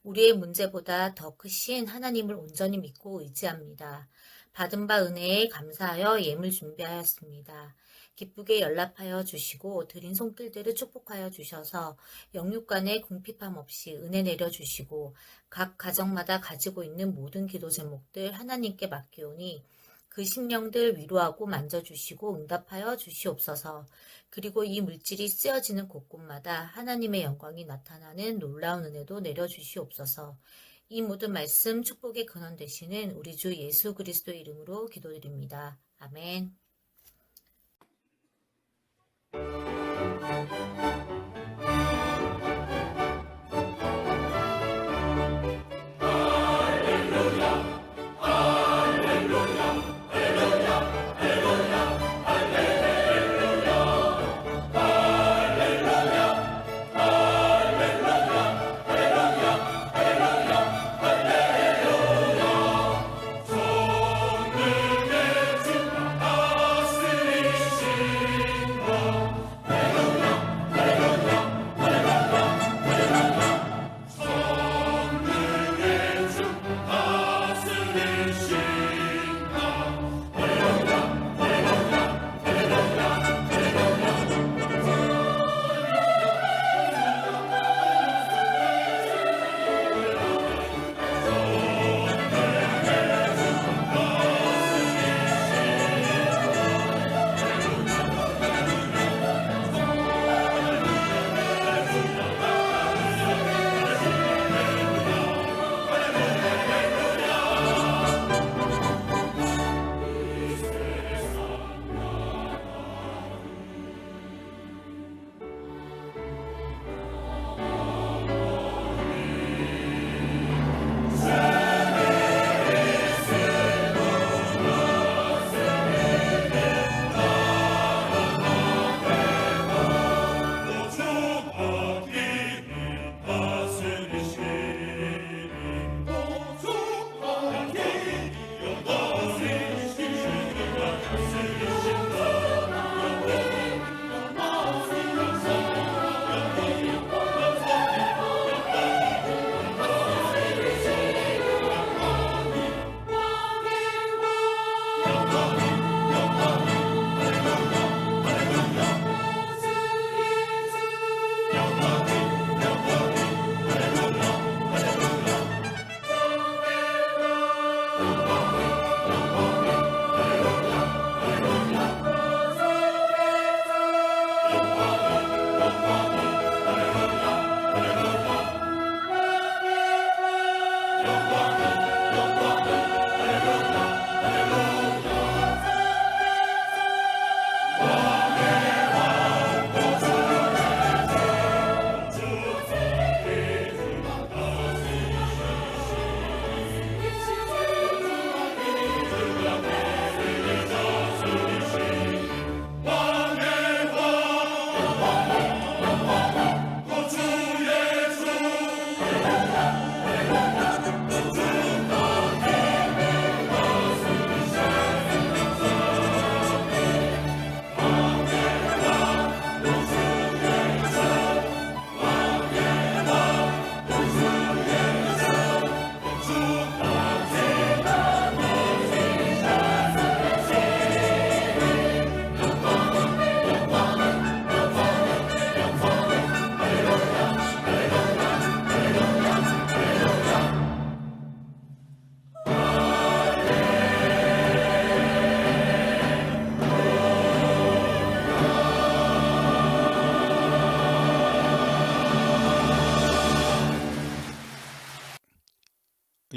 우리의 문제보다 더 크신 하나님을 온전히 믿고 의지합니다. 받은 바 은혜에 감사하여 예물 준비하였습니다. 기쁘게 연락하여 주시고 드린 손길들을 축복하여 주셔서 영육 간의 궁핍함 없이 은혜 내려주시고 각 가정마다 가지고 있는 모든 기도 제목들 하나님께 맡기오니 그 심령들 위로하고 만져주시고 응답하여 주시옵소서. 그리고 이 물질이 쓰여지는 곳곳마다 하나님의 영광이 나타나는 놀라운 은혜도 내려주시옵소서. 이 모든 말씀 축복의 근원 되시는 우리 주 예수 그리스도의 이름으로 기도드립니다. 아멘.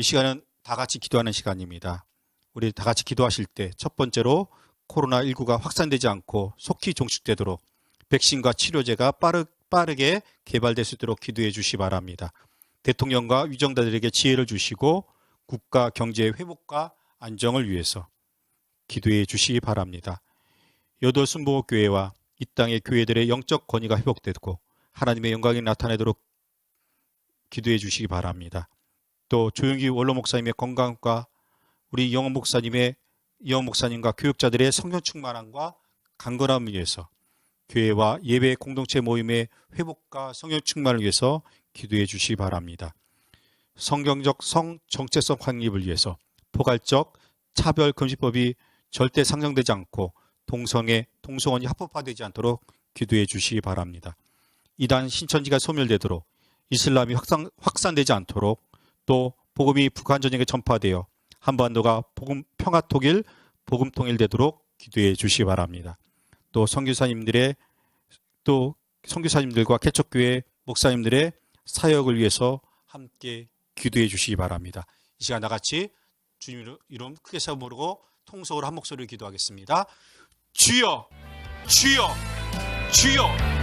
이 시간은 다 같이 기도하는 시간입니다. 우리 다 같이 기도하실 때 첫 번째로 코로나19가 확산되지 않고 속히 종식되도록 백신과 치료제가 빠르게 개발될 수 있도록 기도해 주시기 바랍니다. 대통령과 위정자들에게 지혜를 주시고 국가 경제의 회복과 안정을 위해서 기도해 주시기 바랍니다. 여덟 순복음교회와 이 땅의 교회들의 영적 권위가 회복되고 하나님의 영광이 나타내도록 기도해 주시기 바랍니다. 또 조용기 원로 목사님의 건강과 우리 영원 목사님과 교육자들의 성령 충만함과 강건함을 위해서 교회와 예배 공동체 모임의 회복과 성령 충만을 위해서 기도해 주시기 바랍니다. 성경적 정체성 확립을 위해서 포괄적 차별금지법이 절대 상정되지 않고 동성원이 합법화되지 않도록 기도해 주시기 바랍니다. 이단 신천지가 소멸되도록 이슬람이 확산되지 않도록 또 복음이 북한 전역에 전파되어 한반도가 평화통일, 복음통일되도록 기도해 주시기 바랍니다. 또 선교사님들과 개척교회 목사님들의 사역을 위해서 함께 기도해 주시기 바랍니다. 이 시간 나같이 주님 이름 크게 세워 부르고 통속으로 한 목소리로 기도하겠습니다. 주여, 주여, 주여.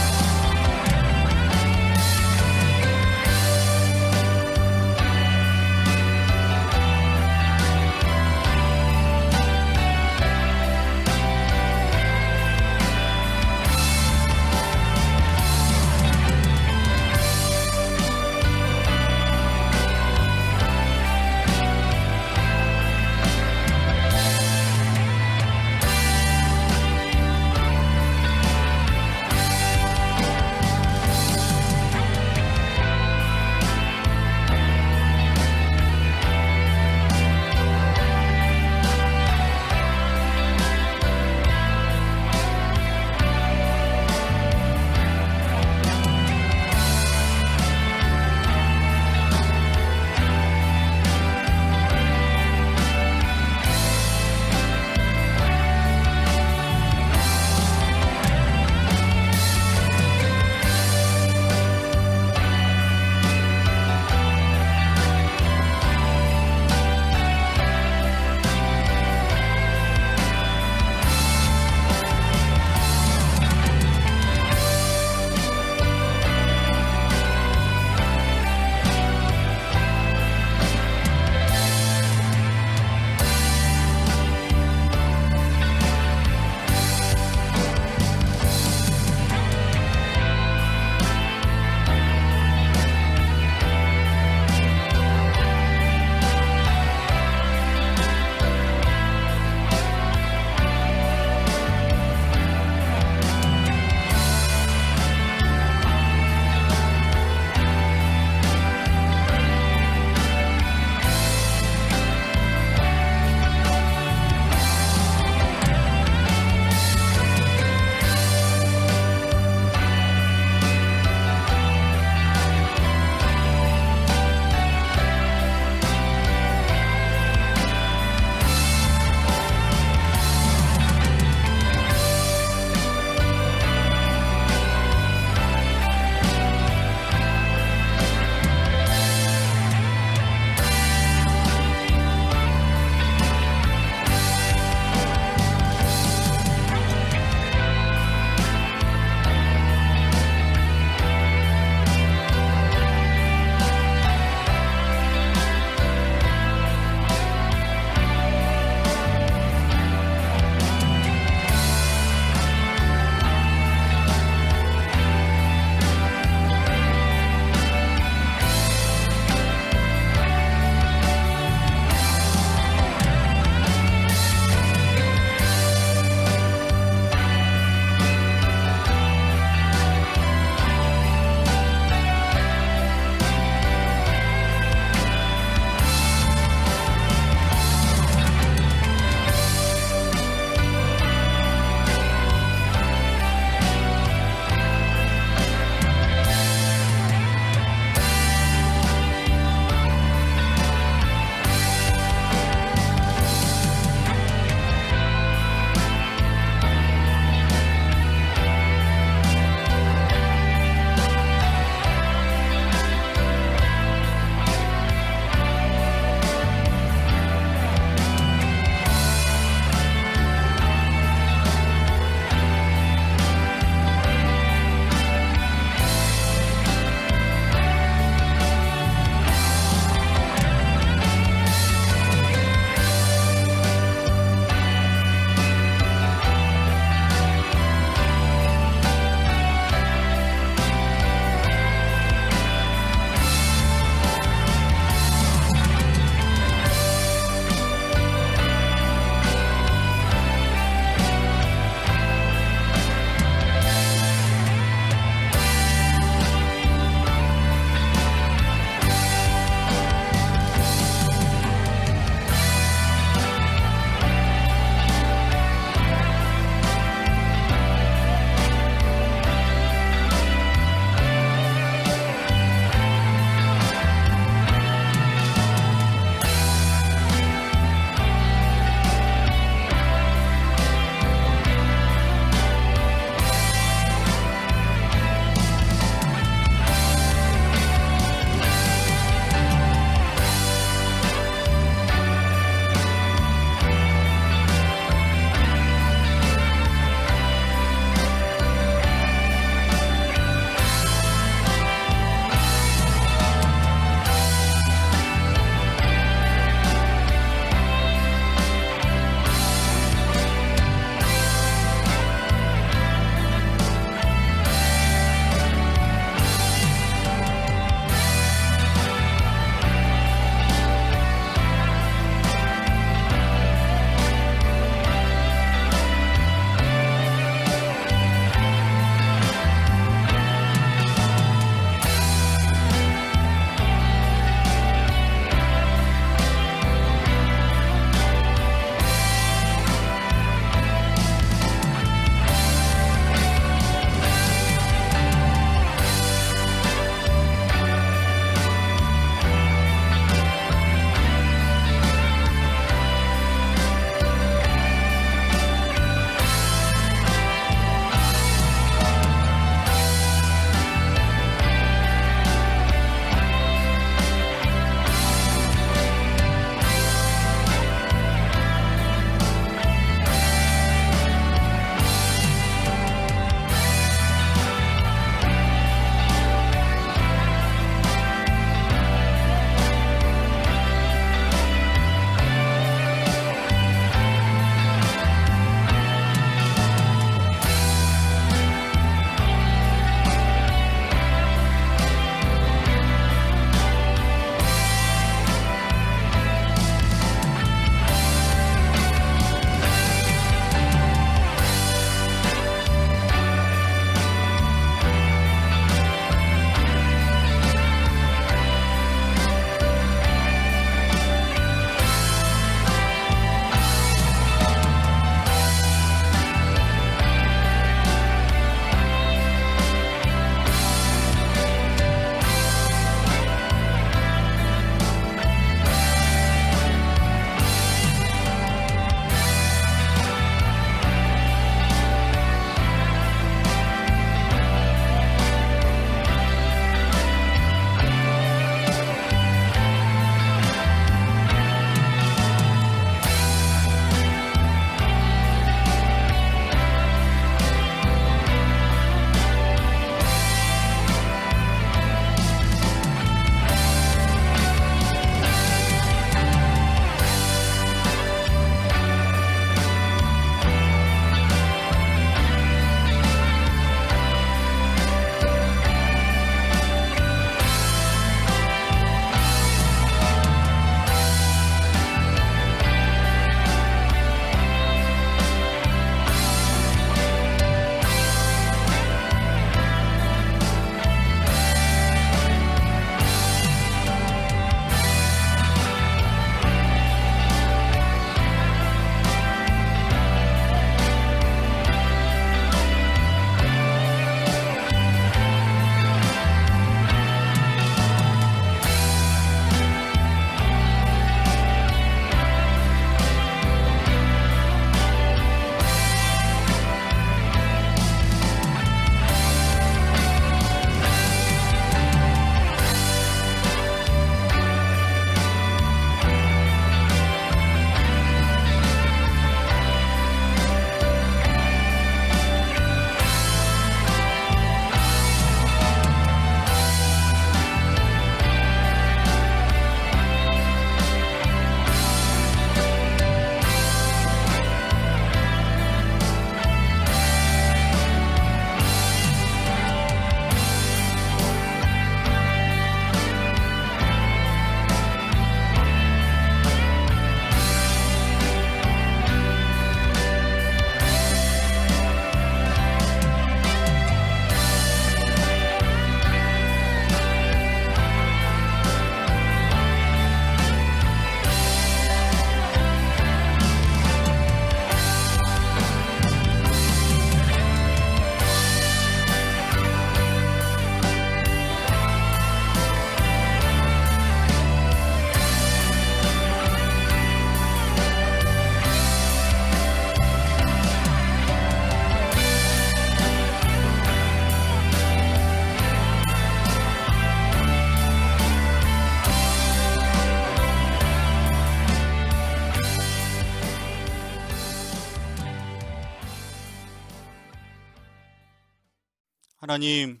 하나님,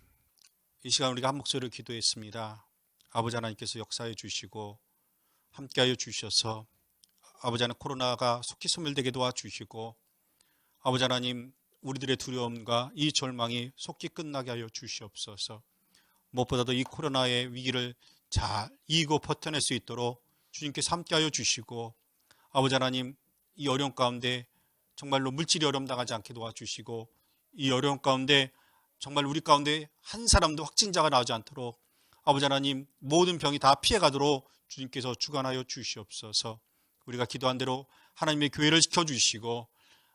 이 시간 우리가 한 목소리로 기도했습니다. 아버지 하나님께서 역사해 주시고 함께하여 주셔서 아버지 하나님 코로나가 속히 소멸되게 도와주시고 아버지 하나님 우리들의 두려움과 이 절망이 속히 끝나게 하여 주시옵소서. 무엇보다도 이 코로나의 위기를 잘 이기고 버텨낼 수 있도록 주님께서 함께하여 주시고 아버지 하나님 이 어려움 가운데 정말로 물질이 어려움 당하지 않게 도와주시고 이 어려움 가운데 정말 우리 가운데 한 사람도 확진자가 나오지 않도록 아버지 하나님 모든 병이 다 피해가도록 주님께서 주관하여 주시옵소서. 우리가 기도한 대로 하나님의 교회를 지켜주시고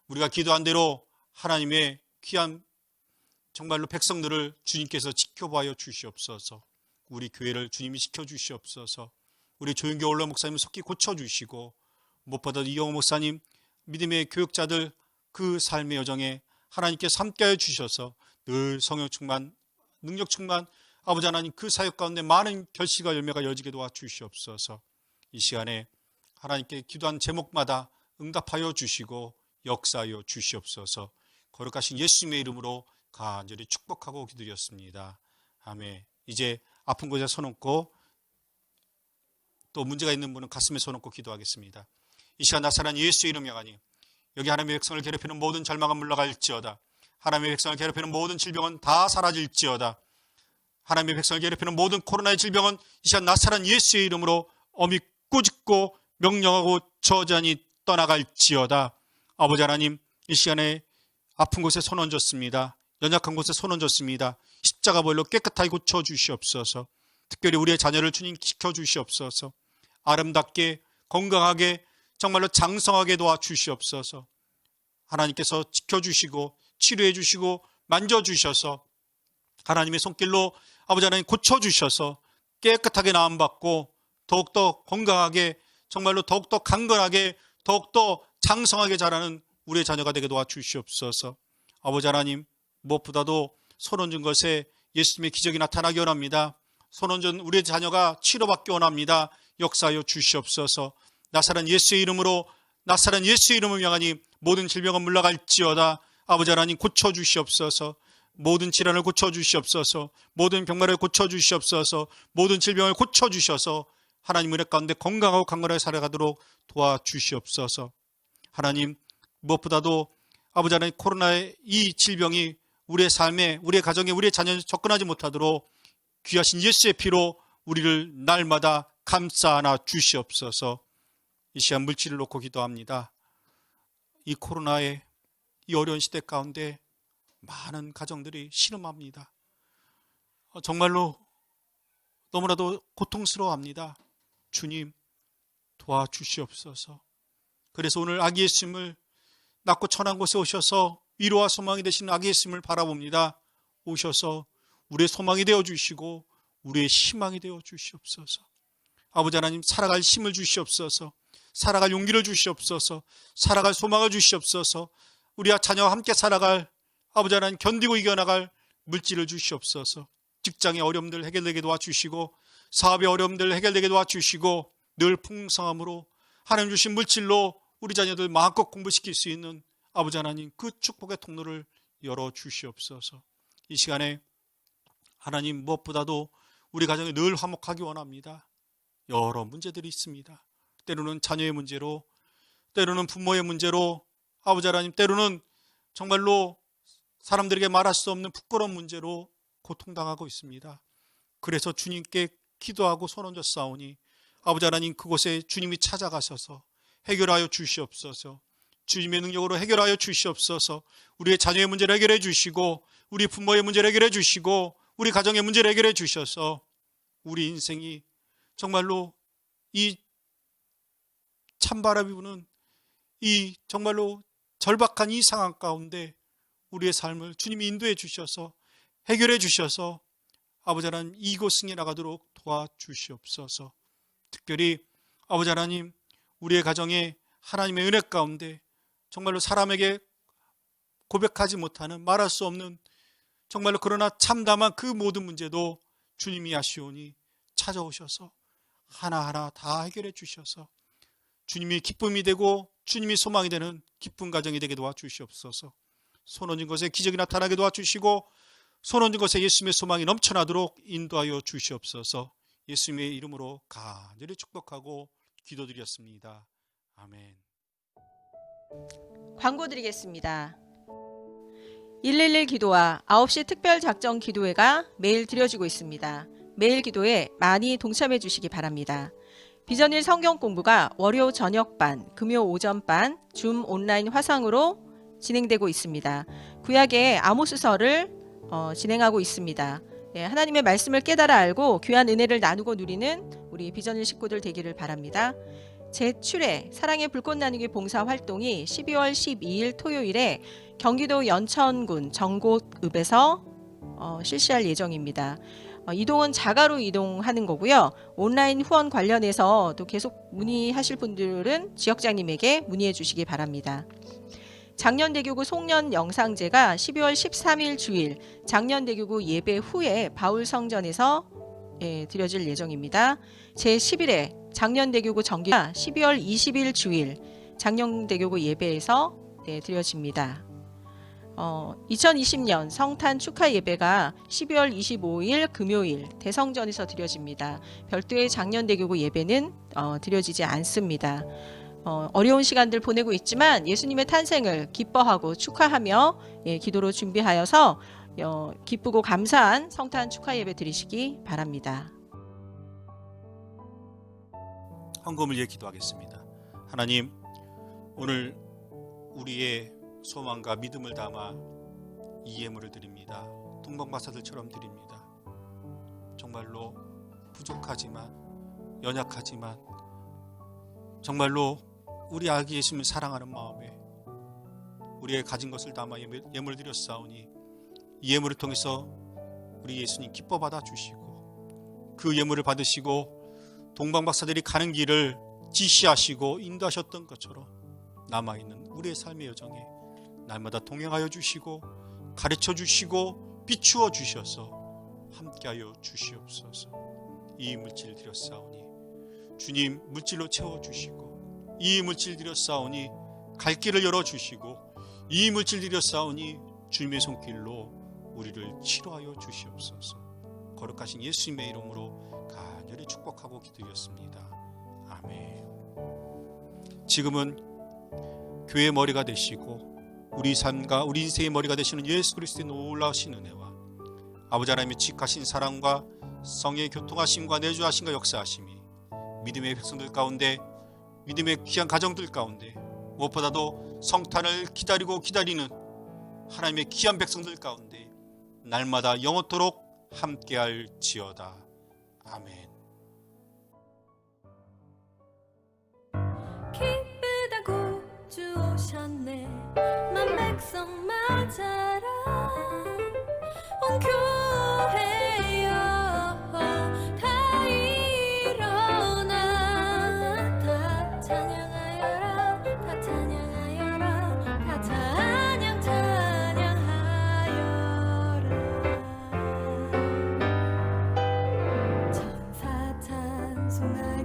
우리가 기도한 대로 하나님의 귀한 정말로 백성들을 주님께서 지켜봐여 주시옵소서. 우리 교회를 주님이 지켜주시옵소서. 우리 조윤교 원로 목사님을 속히 고쳐주시고 무엇보다도 이영호 목사님 믿음의 교육자들 그 삶의 여정에 하나님께서 함께하여 주셔서 늘 성령 충만, 능력 충만 아버지 하나님 그 사역 가운데 많은 결실과 열매가 열지게 도와주시옵소서. 이 시간에 하나님께 기도한 제목마다 응답하여 주시고 역사하여 주시옵소서. 거룩하신 예수님의 이름으로 간절히 축복하고 기도드렸습니다. 아멘. 이제 아픈 곳에 손 얹고 또 문제가 있는 분은 가슴에 손 얹고 기도하겠습니다. 이 시간 나사란 예수의 이름 명하니 여기 하나님의 백성을 괴롭히는 모든 절망은 물러갈지어다. 하나님의 백성을 괴롭히는 모든 질병은 다 사라질지어다. 하나님의 백성을 괴롭히는 모든 코로나의 질병은 이 시간 나사란 예수의 이름으로 엄히 꾸짖고 명령하고 저주하니 떠나갈지어다. 아버지 하나님 이 시간에 아픈 곳에 손 얹었습니다. 연약한 곳에 손 얹었습니다. 십자가 보혈로 깨끗하게 고쳐주시옵소서. 특별히 우리의 자녀를 주님 지켜주시옵소서. 아름답게 건강하게 정말로 장성하게 도와주시옵소서. 하나님께서 지켜주시고 치료해 주시고 만져주셔서 하나님의 손길로 아버지 하나님 고쳐주셔서 깨끗하게 나음받고 더욱더 건강하게 정말로 더욱더 강건하게 더욱더 장성하게 자라는 우리의 자녀가 되게 도와주시옵소서. 아버지 하나님 무엇보다도 손 얹은 것에 예수님의 기적이 나타나기 원합니다. 손 얹은 우리의 자녀가 치료받기 원합니다. 역사하여 주시옵소서. 나사란 예수의 이름으로 나사란 예수의 이름을 명하니 모든 질병은 물러갈지어다. 아버지 하나님 고쳐주시옵소서. 모든 질환을 고쳐주시옵소서. 모든 병마를 고쳐주시옵소서. 모든 질병을 고쳐주셔서 하나님 은혜 가운데 건강하고 강건하게 살아가도록 도와주시옵소서. 하나님 무엇보다도 아버지 하나님 코로나의 이 질병이 우리의 삶에 우리의 가정에 우리의 자녀에 접근하지 못하도록 귀하신 예수의 피로 우리를 날마다 감싸 안아 주시옵소서. 이 시간 물질을 놓고 기도합니다. 이 코로나의 이 어려운 시대 가운데 많은 가정들이 신음합니다. 정말로 너무나도 고통스러워합니다. 주님 도와주시옵소서. 그래서 오늘 아기 예수님을 낳고 천한 곳에 오셔서 위로와 소망이 되시는 아기 예수님을 바라봅니다. 오셔서 우리의 소망이 되어주시고 우리의 희망이 되어주시옵소서. 아버지 하나님 살아갈 힘을 주시옵소서. 살아갈 용기를 주시옵소서. 살아갈 소망을 주시옵소서. 우리와 자녀와 함께 살아갈 아버지 하나님 견디고 이겨나갈 물질을 주시옵소서. 직장의 어려움들 해결되게 도와주시고 사업의 어려움들 해결되게 도와주시고 늘 풍성함으로 하나님 주신 물질로 우리 자녀들 마음껏 공부시킬 수 있는 아버지 하나님 그 축복의 통로를 열어주시옵소서. 이 시간에 하나님 무엇보다도 우리 가정이 늘 화목하기 원합니다. 여러 문제들이 있습니다. 때로는 자녀의 문제로 때로는 부모의 문제로 아버지 하나님 때로는 정말로 사람들에게 말할 수 없는 부끄러운 문제로 고통당하고 있습니다. 그래서 주님께 기도하고 손 얹어 싸우니 아버지 하나님 그곳에 주님이 찾아가셔서 해결하여 주시옵소서. 주님의 능력으로 해결하여 주시옵소서. 우리의 자녀의 문제를 해결해 주시고 우리 부모의 문제를 해결해 주시고 우리 가정의 문제를 해결해 주셔서 우리 인생이 정말로 이 찬바람이 부는 이 정말로 절박한 이 상황 가운데 우리의 삶을 주님이 인도해 주셔서 해결해 주셔서 아버지 하나님 이곳 승에 나가도록 도와주시옵소서. 특별히 아버지 하나님 우리의 가정에 하나님의 은혜 가운데 정말로 사람에게 고백하지 못하는 말할 수 없는 정말로 그러나 참담한 그 모든 문제도 주님이 아시오니 찾아오셔서 하나하나 다 해결해 주셔서 주님이 기쁨이 되고 주님이 소망이 되는 기쁜 가정이 되게 도와주시옵소서. 손 얹은 것에 기적이 나타나게 도와주시고 손 얹은 것에 예수님의 소망이 넘쳐나도록 인도하여 주시옵소서. 예수님의 이름으로 간절히 축복하고 기도드렸습니다. 아멘. 광고 드리겠습니다. 111 기도와 9시 특별 작정 기도회가 매일 드려지고 있습니다. 매일 기도에 많이 동참해 주시기 바랍니다. 비전일 성경 공부가 월요 저녁반, 금요 오전반, 줌 온라인 화상으로 진행되고 있습니다. 구약의 아모스서를 진행하고 있습니다. 네, 하나님의 말씀을 깨달아 알고 귀한 은혜를 나누고 누리는 우리 비전일 식구들 되기를 바랍니다. 제7회 사랑의 불꽃 나누기 봉사 활동이 12월 12일 토요일에 경기도 연천군 정곡읍에서 실시할 예정입니다. 이동은 자가로 이동하는 거고요. 온라인 후원 관련해서 또 계속 문의하실 분들은 지역장님에게 문의해 주시기 바랍니다. 장년대교구 송년 영상제가 12월 13일 주일 장년대교구 예배 후에 바울성전에서 드려질 예정입니다. 제11회 장년대교구 정기가 12월 20일 주일 장년대교구 예배에서 드려집니다. 2020년 성탄 축하 예배가 12월 25일 금요일 대성전에서 드려집니다. 별도의 장년대교구 예배는 드려지지 않습니다. 어려운 시간들 보내고 있지만 예수님의 탄생을 기뻐하고 축하하며 기도로 준비하여서 기쁘고 감사한 성탄 축하 예배 드리시기 바랍니다. 헌금을 위해 기도하겠습니다. 하나님, 오늘 우리의 소망과 믿음을 담아 이 예물을 드립니다. 동방박사들처럼 드립니다. 정말로 부족하지만, 연약하지만 정말로 우리 아기 예수님을 사랑하는 마음에 우리의 가진 것을 담아 예물을 드렸사오니 이 예물을 통해서 우리 예수님 기뻐 받아 주시고 그 예물을 받으시고 동방박사들이 가는 길을 지시하시고 인도하셨던 것처럼 남아있는 우리의 삶의 여정에 날마다 동행하여 주시고 가르쳐 주시고 비추어 주셔서 함께하여 주시옵소서. 이 물질 드렸사오니 주님 물질로 채워주시고 이 물질 드렸사오니 갈 길을 열어주시고 이 물질 드렸사오니 주님의 손길로 우리를 치료하여 주시옵소서. 거룩하신 예수님의 이름으로 간절히 축복하고 기도했습니다. 아멘. 지금은 교회의 머리가 되시고 우리 삶과 우리 인생의 머리가 되시는 예수 그리스도의 놀라우신 은혜와 아버지 하나님의 지극하신 사랑과 성령의 교통하심과 내주하심과 역사하심이 믿음의 백성들 가운데 믿음의 귀한 가정들 가운데 무엇보다도 성탄을 기다리는 하나님의 귀한 백성들 가운데 날마다 영원토록 함께할지어다. 아멘. 기쁘다고 주 오셨네 만 백성 맞아라 온 교회여 다 일어나 다 찬양하여라 다 찬양하여라 다 찬양하여라 천사 찬송하기를